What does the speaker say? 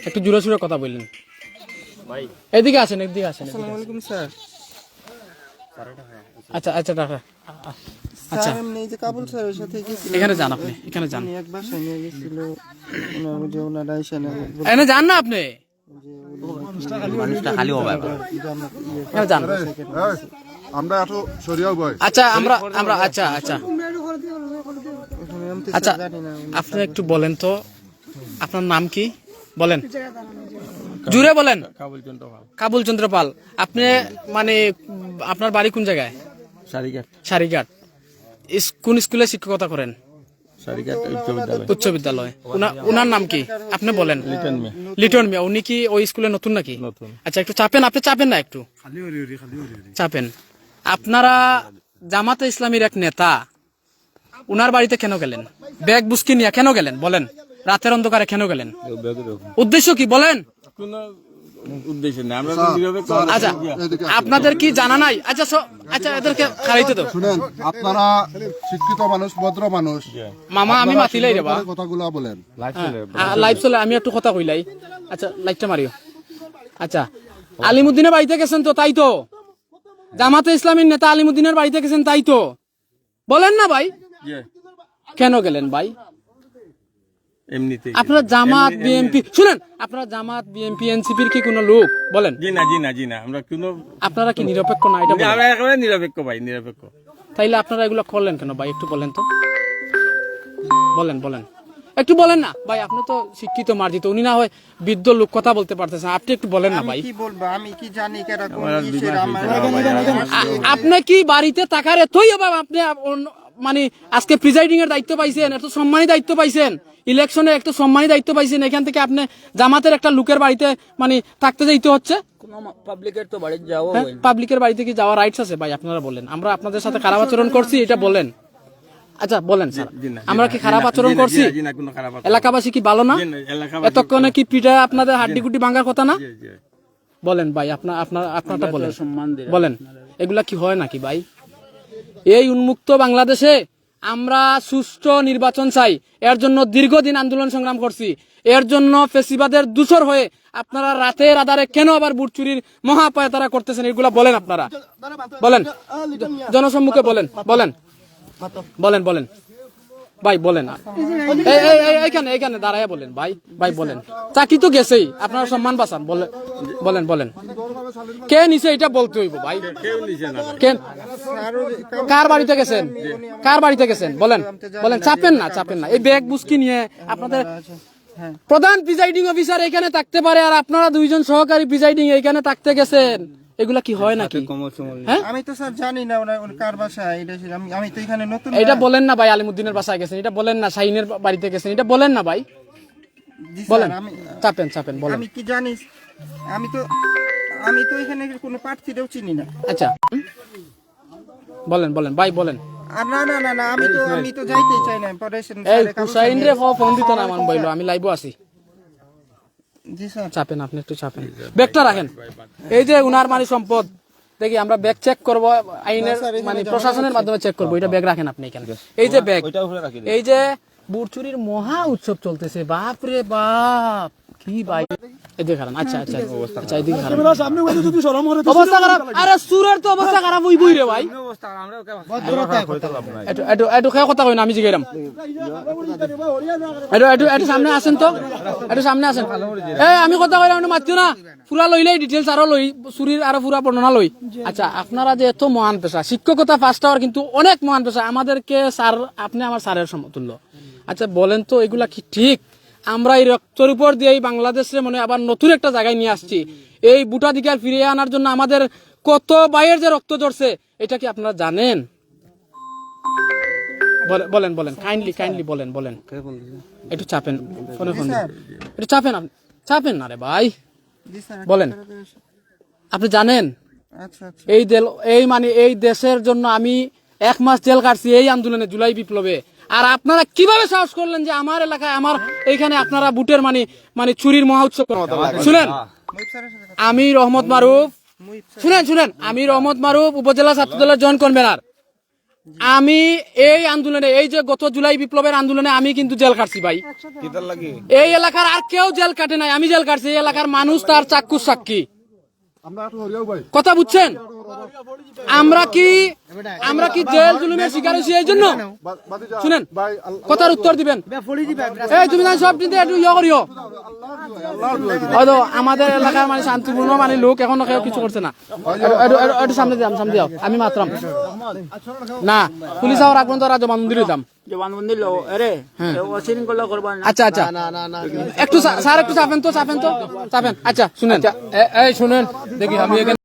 একটু জোরে সোরে কথা বললেন ভাই। এদিকে আসেন, এদিকে আসেন। আসসালামু আলাইকুম স্যার। আচ্ছা আচ্ছা টাকা। আচ্ছা আমি এই যে কাবুল স্যারের সাথে গেছিলাম। এখানে যান, আপনি এখানে যান। এক বাসায় নিয়ে গেছিল ওনারা এসে এখানে যান না আপনি, মানুষটা খালি হবে এখানে যান। আমরা এত সরিয়াও ভাই। আচ্ছা আমরা আমরা আচ্ছা আচ্ছা আচ্ছা আপনি একটু বলেন তো আপনার নাম কি বলেন, জুড়ে বলেন। কাবুল চন্দ্র পাল। আপনি মানে আপনার বাড়ি কোন জায়গায়? সারিঘাট। কোন স্কুলে শিক্ষকতা করেন? উচ্চ বিদ্যালয়। উনার নাম কি আপনি বলেন? লিটন মিয়া। উনি কি ওই স্কুলে নতুন নাকি? আচ্ছা একটু চাপেন, আপনি চাপেন না, একটু চাপেন। আপনারা জামাতে ইসলামীর এক নেতা, উনার বাড়িতে কেন গেলেন? ব্যাগ বুসকি নিয়ে কেন গেলেন বলেন? রাতের অন্ধকারে কেন গেলেন? উদ্দেশ্য কি বলেন? আচ্ছা আপনাদের কি জানা নাই? আচ্ছা আচ্ছা এদেরকে খাইতে দাও। শুনেন, আপনারা শিক্ষিত মানুষ, ভদ্র মানুষ, মামা আমি মাতিলাই রে বা কথাগুলো বলেন। লাইভ চলে, আমি একটু কথা কইলাই। আচ্ছা লাইটটা মারিও। আচ্ছা আলিমুদ্দিনের বাড়িতে গেছেন তো, তাই তো? জামাতে ইসলামীর নেতা আলিমুদ্দিনের বাড়িতে গেছেন, তাই তো? বলেন না ভাই, কেন গেলেন ভাই? আপনারা জামাত বিএনপি, শুনেন, আপনারা জামাত বিএনপি এনসিপির কি কোনো লোক বলেন? আমরা কোনো, আপনারা কি নিরপেক্ষ না? এটা বলেন। আমরা একেবারে নিরপেক্ষ ভাই, নিরপেক্ষ। তাইলে আপনারা এগুলো করলেন কেন ভাই? একটু বলেন তো, বলেন বলেন, একটু বলেন না ভাই। আপনি তো শিক্ষিত মার্জিত, উনি না হয় বৃদ্ধ লোক, কথা বলতে পারতেছেন, আপনি একটু বলেন না ভাই। কি বলবো, আমি কি জানি কেরা কোন আমার ইসের আমার আপনি কি বাড়িতে থাকার এতই অভাব? আপনি মানে আজকে প্রিজাইডিং এর দায়িত্ব পাইছেন, এত সম্মানী দায়িত্ব পাইছেন, ইলেকশনে একটা সম্মানী দায়িত্ব পাইছেন, এখান থেকে আপনি জামাতের একটা লোকের বাড়িতে মানে থাকতে যাইতে হচ্ছে। পাবলিকের তো বাড়ি যাও, পাবলিকের বাড়িতে কি যাওয়ার রাইটস আছে ভাই? আপনারা বলেন। আমরা আপনাদের সাথে খারাপ আচরণ করছি, এটা বলেন। আচ্ছা বলেন স্যার, আমরা কি খারাপ আচরণ করছি? এলাকাবাসী কি ভালো না? এতক্ষণে কি পিঠা আপনাদের হাড্ডি গুড্ডি ভাঙার কথা না? বলেন ভাই, আপনারটা বলেন, বলেন। এগুলা কি হয় নাকি ভাই? এই উন্মুক্ত বাংলাদেশে আমরা সুষ্ঠু নির্বাচন চাই, এর জন্য দীর্ঘদিন আন্দোলন সংগ্রাম করছি। এর জন্য ফেসিবাদের দূষর হয়ে আপনারা রাতের আধারে কেন আবার বুট চুরির মহাপায়তারা করতেছেন? এগুলা বলেন, আপনারা বলেন, জনসম্মুখে বলেন, বলেন বলেন বলেন ভাই, বলেন। এইখানে এইখানে দাঁড়ায় বলেন ভাই, ভাই বলেন। চাকরি তো গেছেই, আপনারা সম্মান বাঁচান, বলেন বলেন বলেন। কে নিছে এটা বলতে হইব ভাই। কেন, কার বাড়িতে গেছেন? কার বাড়িতে গেছেন বলেন, বলেন। চাপেন না, চাপেন না। এই ব্যাগ বুসকি নিয়ে আপনাদের প্রধান প্রিজাইডিং অফিসার এখানে থাকতে পারে, আর আপনারা দুইজন সহকারী প্রিজাইডিং এখানে থাকতে গেছেন। এগুলা কি হয় নাকি? হ্যাঁ, আমি তো স্যার জানি না ওরা কার বাসায় এটা, আমি তো এখানে নতুন। এটা বলেন না ভাই, আলিমুদ্দিনের বাসায় গেছেন, এটা বলেন না। শাহিনের বাড়িতে গেছেন, এটা বলেন না ভাই, বলেন। চাপেন চাপেন, বলেন। আমি কি জানিস, আমি তো এখানে কোনো প্রার্থীদেরও চিনি না। আচ্ছা বলেন বলেন ভাই, বলেন। না না না না, আমি তো যাইতেই চাই না। পরে এই হুসাইন রে ফোন দিত না, মান বইলো আমি লাইভও আছি। জি স্যার। চাপেন, আপনি একটু চাপেন। ব্যাগটা রাখেন। এই যে উনার মানে সম্পদ, দেখি আমরা ব্যাগ চেক করব, আইনের মানে প্রশাসনের মাধ্যমে চেক করব। এটা ব্যাগ রাখেন আপনি এখানে। এই যে ব্যাগ, এই যে বুট চুরির মহা উৎসব চলতেছে, বাপ রে বাপ, কি ভাই। এদিকে খারাপ। আচ্ছা আচ্ছা আচ্ছা, এদিকে খারাপ, অবস্থা খারাপ। আরে সুরের তো অবস্থা খারাপ হইবই রে ভাই। একটু খেয়ে কথা কই না, আমি জিগাইলাম। একটু সামনে আসেন তো, একটু সামনে আসেন। এই আমি কথা কইলাম, মাতিও না। পুরা লইলেই ডিটেলস আরো লই, চুরির আরো পুরা বর্ণনা লই। আচ্ছা আপনারা যে এত মহান পেশা, শিক্ষকতা ফার্স্ট আওয়ার কিন্তু অনেক মহান পেশা। আমাদেরকে স্যার, আপনি আমার স্যারের সমতুল্য। আচ্ছা বলেন তো, এগুলা কি ঠিক? আমরা এই রক্তের উপর দিয়ে এই বাংলাদেশে মনে আবার নতুন একটা জায়গায় নিয়ে আসছি। এই ভোটাধিকার ফিরিয়ে আনার জন্য আমাদের কত ভাইয়ের যে রক্ত ঝরছে, এটা কি আপনারা জানেন? বলেন বলেন, কাইন্ডলি কাইন্ডলি বলেন, বলেন। একটু চাপেন, ফোনে ফোন একটু চাপেন, চাপেন না রে ভাই, বলেন। আপনি জানেন এই মানে এই দেশের জন্য আমি 1 মাস জেল কাটছি এই আন্দোলনে, জুলাই বিপ্লবে। আর আপনারা কিভাবে সাহস করলেন যে আমার এলাকায়, আমার এইখানে আপনারা বুটের মানে চুরির মহা উৎসব? শুনেন, আমি রহমত মারুফ, শুনেন শুনেন, আমি রহমত মারুফ, উপজেলা ছাত্রদলের জয়েন্ট কনভেনার। আমি এই আন্দোলনে, এই যে গত জুলাই বিপ্লবের আন্দোলনে আমি কিন্তু জেল কাটছি ভাই। এই এলাকার আর কেউ জেল কাটে নাই, আমি জেল কাটছি। এই এলাকার মানুষ তার চাক্ষুষ সাক্ষী। আমরা একটু সরিয়াও ভাই। কথা বুঝছেন? আমরা কি জেল জুলুমের শিকার হয়েছি এই জন্য? বাতিজা, শুনেন, ভাই, কথার উত্তর দিবেন। এই তুমি জানি সব চিন্তা একটু ইয়ে করিও। হয়তো আমাদের এলাকার মানে শান্তিপূর্ণ মানে লোক এখনো কেউ কিছু করছে না। একটু সামনে দাও, আমি মাত্রাম না পুলিশ আবার রাখবেন তো জবানবন্দি দিতাম। জবানবন্দি লো আরে অশৃঙ্খলা করবা না। আচ্ছা একটু স্যার একটু চাপেন। আচ্ছা শুনেন, এই শুনেন দেখি আমি